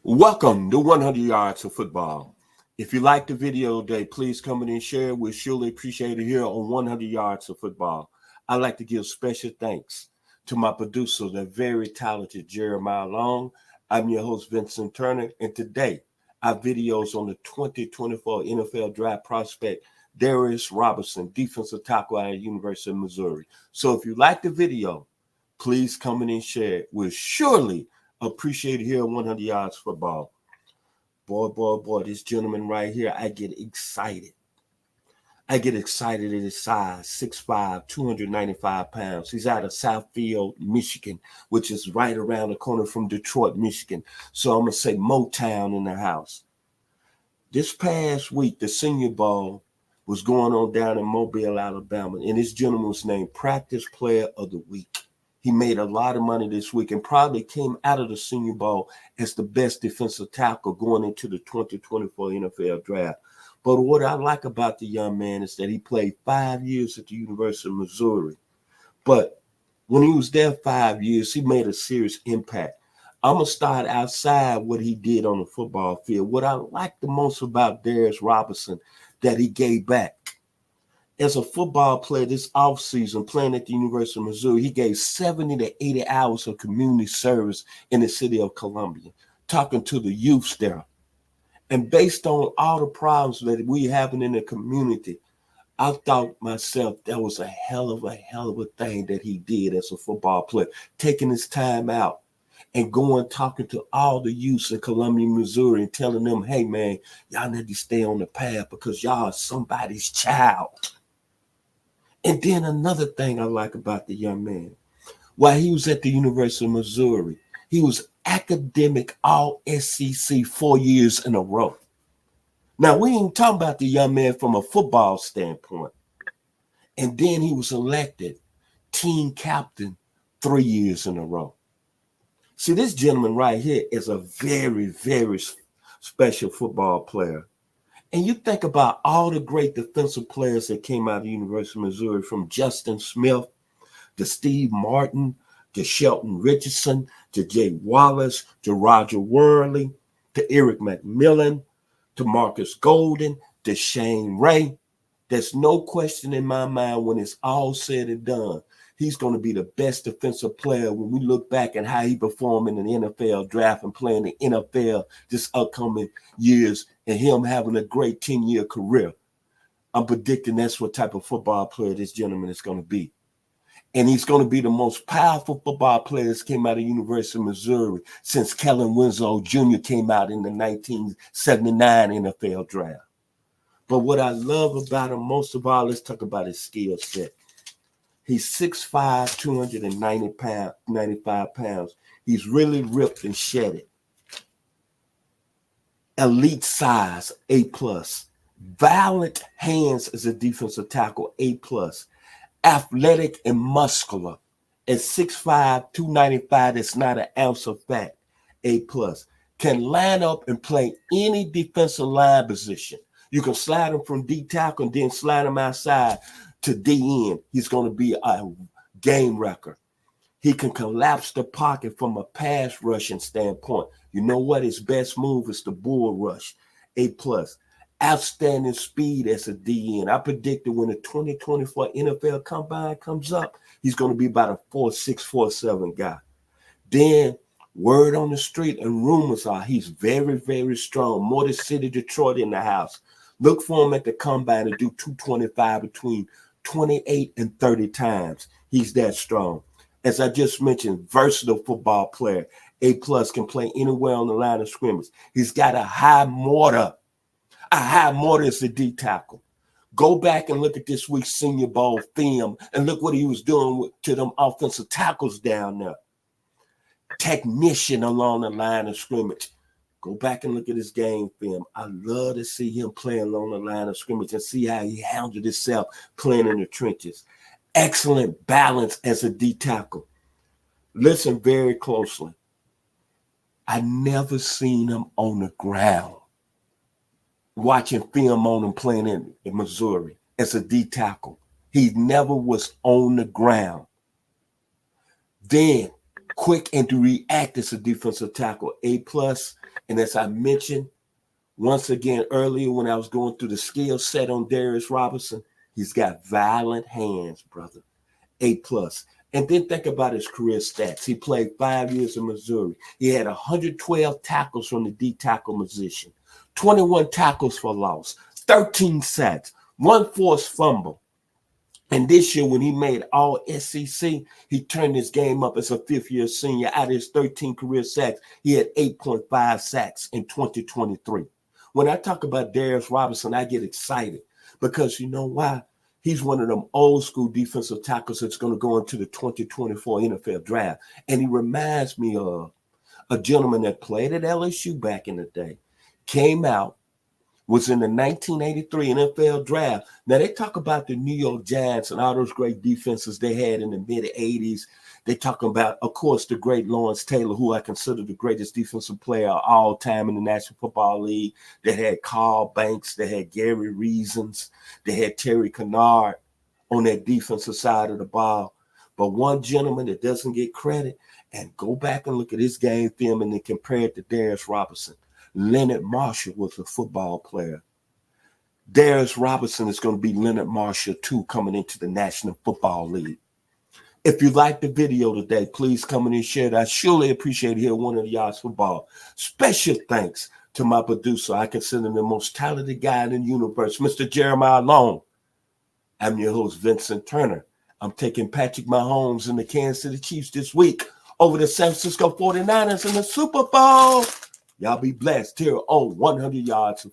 Welcome to 100 Yards of Football. If you like the video today, please come in and share it. We surely appreciate it here on 100 Yards of Football. I'd like to give special thanks to my producer, the very talented Jeremiah Long. I'm your host, Vincent Turner, and today our videos on the 2024 NFL Draft prospect, Darius Robinson, defensive tackle out of the University of Missouri. So if you like the video, please come in and share it. We'll surely appreciate it here at 100 Yards Football. Boy, this gentleman right here, I get excited. I get excited at his size, 6'5", 295 pounds. He's out of Southfield, Michigan, which is right around the corner from Detroit, Michigan. So I'm going to say Motown in the house. This past week, the Senior Bowl was going on down in Mobile, Alabama, and this gentleman was named Practice Player of the Week. He made a lot of money this week and probably came out of the Senior Bowl as the best defensive tackle going into the 2024 NFL Draft. But what I like about the young man is that he played 5 years at the University of Missouri. But when he was there 5 years, he made a serious impact. I'm going to start outside what he did on the football field. What I like the most about Darius Robinson, that he gave back. As a football player this offseason, playing at the University of Missouri, he gave 70 to 80 hours of community service in the city of Columbia, talking to the youths there. And based on all the problems that we having in the community, I thought myself that was a hell of a thing that he did as a football player, taking his time out and going talking to all the youths in Columbia, Missouri, and telling them, hey, man, y'all need to stay on the path because y'all are somebody's child. And then another thing I like about the young man, while he was at the University of Missouri, he was academic all-SEC 4 years in a row. Now, we ain't talking about the young man from a football standpoint. And then he was elected team captain 3 years in a row. See, this gentleman right here is a very, very special football player. And you think about all the great defensive players that came out of the University of Missouri, from Justin Smith to Steve Martin to Shelton Richardson to Jay Wallace to Roger Worley to Eric McMillan to Marcus Golden to Shane Ray. There's no question in my mind when it's all said and done, he's going to be the best defensive player when we look back at how he performed in the NFL draft and playing the NFL this upcoming years and him having a great 10-year career. I'm predicting that's what type of football player this gentleman is going to be. And he's going to be the most powerful football player that came out of the University of Missouri since Kellen Winslow Jr. came out in the 1979 NFL draft. But what I love about him most of all, let's talk about his skill set. He's 6'5", 295 pounds. He's really ripped and shedded. Elite size, A+. Violent hands as a defensive tackle, A+. Athletic and muscular. At 6'5", 295, that's not an ounce of fat, A+. Can line up and play any defensive line position. You can slide him from D tackle and then slide him outside to D end. He's going to be a game wrecker. He can collapse the pocket from a pass rushing standpoint. You know what? His best move is the bull rush, A+. Outstanding speed as a DN. I predicted when the 2024 NFL Combine comes up, he's going to be about a 4'6", 4'7" guy. Then word on the street and rumors are he's very, very strong. Motor City, Detroit in the house. Look for him at the Combine to do 225 between 28 and 30 times. He's that strong. As I just mentioned, versatile football player. A+, can play anywhere on the line of scrimmage. He's got a high mortar. A high mortar is a D tackle. Go back and look at this week's Senior Bowl film and look what he was doing to them offensive tackles down there. Technician along the line of scrimmage. Go back and look at his game film. I love to see him playing along the line of scrimmage and see how he handled himself playing in the trenches. Excellent balance as a D tackle. Listen very closely. I never seen him on the ground. Watching film on him playing in Missouri as a D tackle. He never was on the ground. Then quick and to react as a defensive tackle, A+, And as I mentioned once again earlier when I was going through the skill set on Darius Robinson, he's got violent hands, brother. A+. And then think about his career stats. He played 5 years in Missouri. He had 112 tackles from the D tackle position, 21 tackles for loss, 13 sacks, 1 forced fumble. And this year, when he made all SEC, he turned his game up as a fifth-year senior. Out of his 13 career sacks, he had 8.5 sacks in 2023. When I talk about Darius Robinson, I get excited because you know why? He's one of them old school defensive tackles that's going to go into the 2024 NFL draft. And he reminds me of a gentleman that played at LSU back in the day, came out, was in the 1983 NFL draft. Now, they talk about the New York Giants and all those great defenses they had in the mid-'80s. They talk about, of course, the great Lawrence Taylor, who I consider the greatest defensive player of all time in the National Football League. They had Carl Banks. They had Gary Reasons. They had Terry Kennard on that defensive side of the ball. But one gentleman that doesn't get credit, and go back and look at his game film and then compare it to Darius Robinson. Leonard Marshall was a football player. Darius Robinson is going to be Leonard Marshall too, coming into the National Football League. If you like the video today, please come in and share it. I surely appreciate hearing 100 Yards Football. Special thanks to my producer. I consider him the most talented guy in the universe, Mr. Jeremiah Long. I'm your host, Vincent Turner. I'm taking Patrick Mahomes and the Kansas City Chiefs this week over the San Francisco 49ers in the Super Bowl. Y'all be blessed here on 100 Yards of Football.